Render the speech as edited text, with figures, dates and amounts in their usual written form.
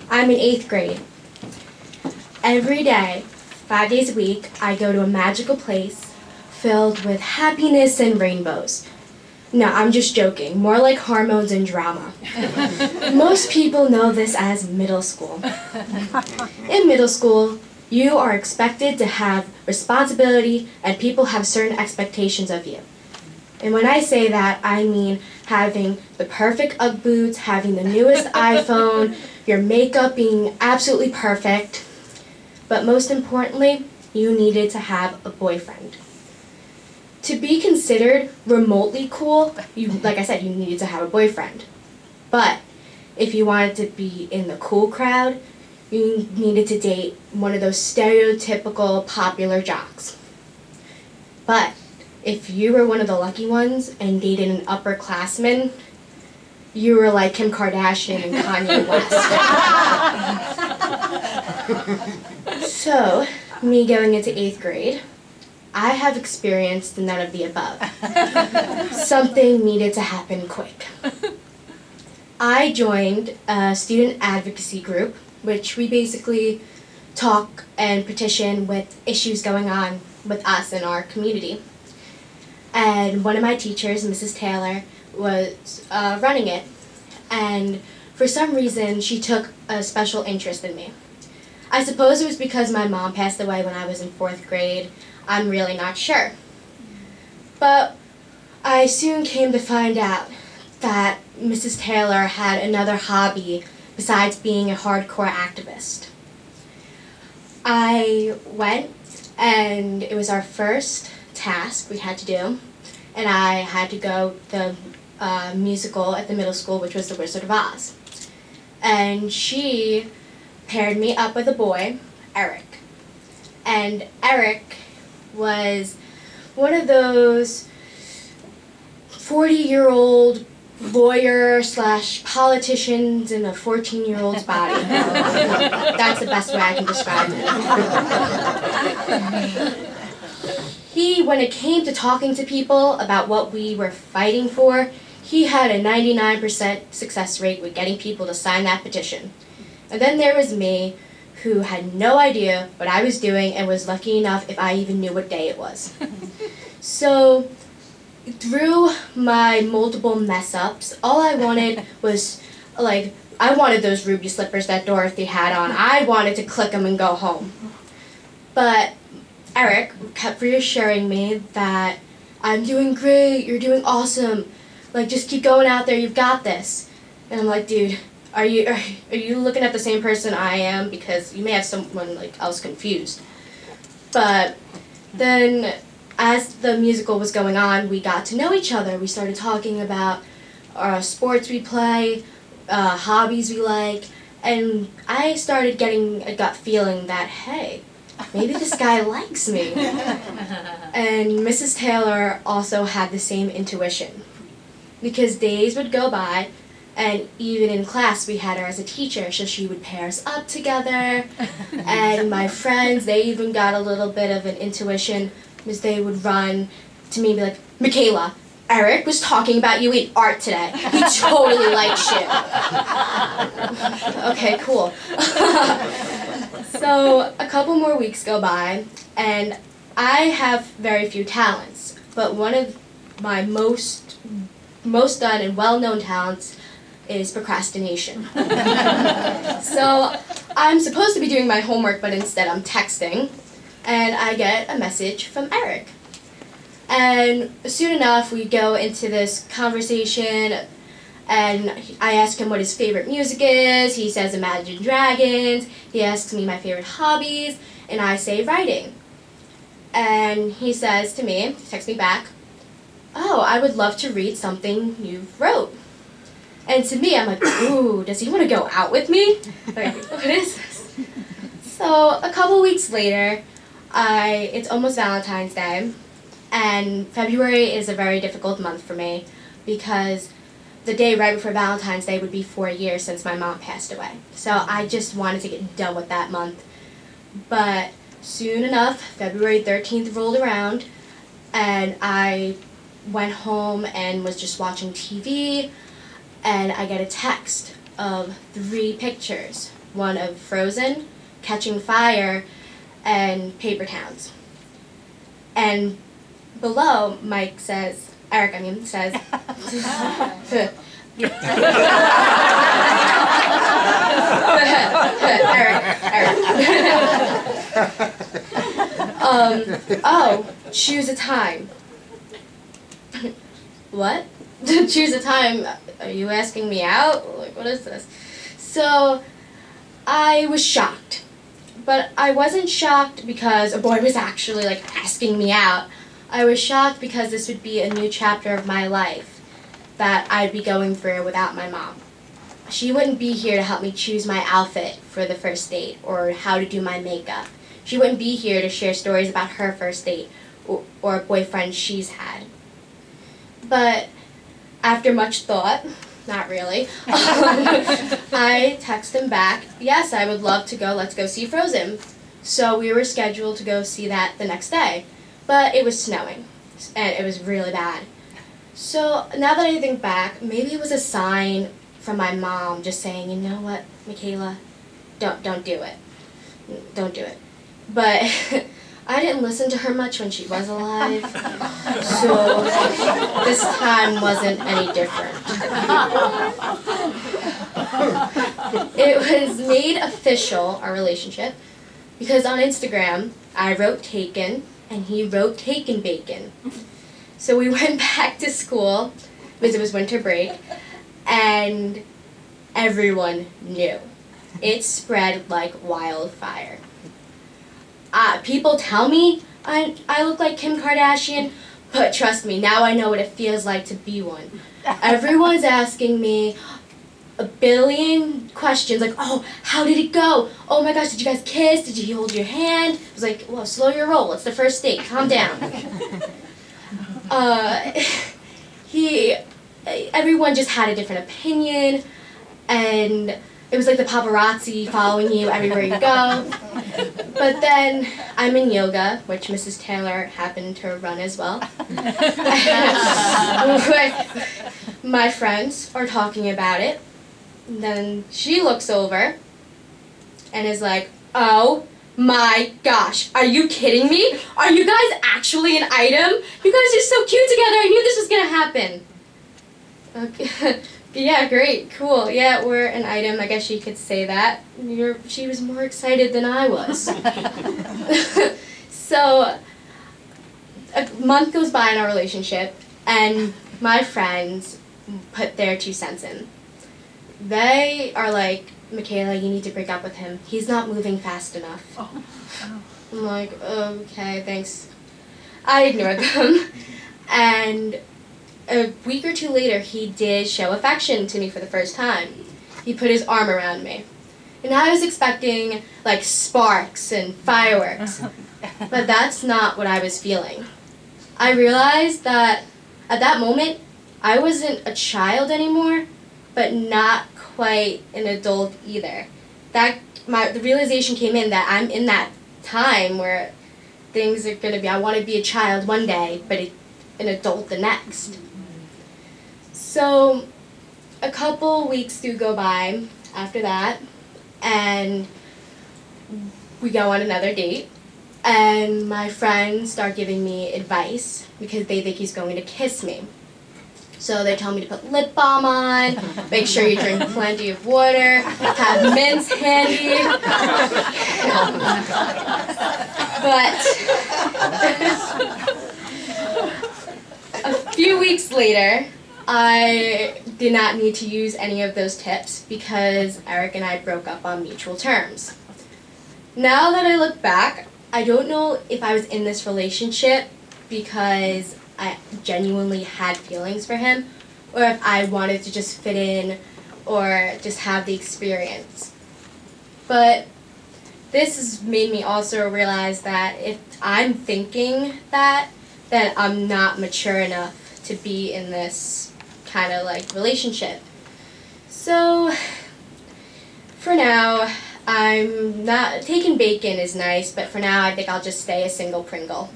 I'm in 8th grade. Every day, 5 days a week, I go to a magical place filled with happiness and rainbows. No, I'm just joking. More like hormones and drama. Most people know this as middle school. In middle school, you are expected to have responsibility and people have certain expectations of you. And when I say that, I mean having the perfect Ugg boots, having the newest iPhone, your makeup being absolutely perfect. But most importantly, you needed to have a boyfriend. To be considered remotely cool, like I said, you needed to have a boyfriend. But if you wanted to be in the cool crowd, you needed to date one of those stereotypical popular jocks. But if you were one of the lucky ones and dated an upperclassman, you were like Kim Kardashian and Kanye West. So, me going into 8th grade, I have experienced none of the above. Something needed to happen quick. I joined a student advocacy group, which we basically talk and petition with issues going on with us in our community. And one of my teachers, Mrs. Taylor, was running it. And for some reason, she took a special interest in me. I suppose it was because my mom passed away when I was in 4th grade. I'm really not sure. But I soon came to find out that Mrs. Taylor had another hobby besides being a hardcore activist. I went, and it was our first task we had to do, and I had to go to the musical at the middle school, which was The Wizard of Oz. And she paired me up with a boy, Eric. And Eric was one of those 40-year-old lawyer / politicians in a 14-year-old's body. That's the best way I can describe it. When it came to talking to people about what we were fighting for, he had a 99% success rate with getting people to sign that petition. And then there was me, who had no idea what I was doing and was lucky enough if I even knew what day it was. So, through my multiple mess-ups, all I wanted was, I wanted those ruby slippers that Dorothy had on. I wanted to click them and go home. But Eric kept reassuring me that I'm doing great, you're doing awesome. Just keep going out there, you've got this. And I'm like, dude, are you looking at the same person I am? Because you may have someone else confused. But then, as the musical was going on, we got to know each other. We started talking about sports we play, hobbies we like, and I started getting a gut feeling that, hey, maybe this guy likes me. And Mrs. Taylor also had the same intuition, because days would go by, and even in class we had her as a teacher, so she would pair us up together. And my friends, they even got a little bit of an intuition, because they would run to me and be like, Michaela, Eric was talking about you in art today. He totally likes you. Okay, cool. So a couple more weeks go by, and I have very few talents, but one of my most done and well-known talents is procrastination. So I'm supposed to be doing my homework, but instead I'm texting, and I get a message from Eric. And soon enough, we go into this conversation, and I ask him what his favorite music is. He says Imagine Dragons. He asks me my favorite hobbies, and I say writing. And he says to me, texts me back, oh, I would love to read something you wrote. And to me, I'm like, ooh, does he want to go out with me? What is this? So a couple weeks later, it's almost Valentine's Day, and February is a very difficult month for me because the day right before Valentine's Day would be 4 years since my mom passed away. So I just wanted to get done with that month. But soon enough, February 13th rolled around, and I went home and was just watching TV, and I get a text of 3 pictures, one of Frozen, catching fire, and paper towns. And below, Eric says, oh, choose a time. What? Choose a time? Are you asking me out? Like, what is this? So, I was shocked. But I wasn't shocked because a boy was actually, like, asking me out. I was shocked because this would be a new chapter of my life that I'd be going through without my mom. She wouldn't be here to help me choose my outfit for the first date or how to do my makeup. She wouldn't be here to share stories about her first date or a boyfriend she's had. But after much thought, not really, I texted him back, yes, I would love to go, let's go see Frozen. So we were scheduled to go see that the next day, but it was snowing, and it was really bad. So now that I think back, maybe it was a sign from my mom just saying, you know what, Michaela, don't do it. Don't do it. But I didn't listen to her much when she was alive, so this time wasn't any different. It was made official, our relationship, because on Instagram, I wrote taken, and he wrote taken bacon. So we went back to school, because it was winter break, and everyone knew. It spread like wildfire. People tell me I look like Kim Kardashian, but trust me, now I know what it feels like to be one. Everyone's asking me a billion questions, like, oh, how did it go? Oh my gosh, did you guys kiss? Did he hold your hand? I was like, well, slow your roll. It's the first date. Calm down. Everyone just had a different opinion, and it was like the paparazzi following you everywhere you go. But then I'm in yoga, which Mrs. Taylor happened to run as well. My friends are talking about it. And then she looks over and is like, oh my gosh, are you kidding me? Are you guys actually an item? You guys are so cute together. I knew this was going to happen. Okay. Yeah, great, cool. Yeah, we're an item. I guess she could say that. She was more excited than I was. So, a month goes by in our relationship, and my friends put their 2 cents in. They are like, Michaela, you need to break up with him. He's not moving fast enough. Oh. I'm like, okay, thanks. I ignored them. And a week or 2 later, he did show affection to me for the first time. He put his arm around me. And I was expecting, like, sparks and fireworks. But that's not what I was feeling. I realized that at that moment, I wasn't a child anymore, but not quite an adult either. The realization came in that I'm in that time where things are going to be, I want to be a child one day, but an adult the next. So a couple weeks do go by after that, and we go on another date, and my friends start giving me advice because they think he's going to kiss me. So they tell me to put lip balm on, make sure you drink plenty of water, have mints handy. But a few weeks later, I did not need to use any of those tips because Eric and I broke up on mutual terms. Now that I look back, I don't know if I was in this relationship because I genuinely had feelings for him, or if I wanted to just fit in or just have the experience. But this has made me also realize that if I'm thinking that, then I'm not mature enough to be in this kind of like relationship. So for now, I'm not, taking bacon is nice, but for now I think I'll just stay a single Pringle.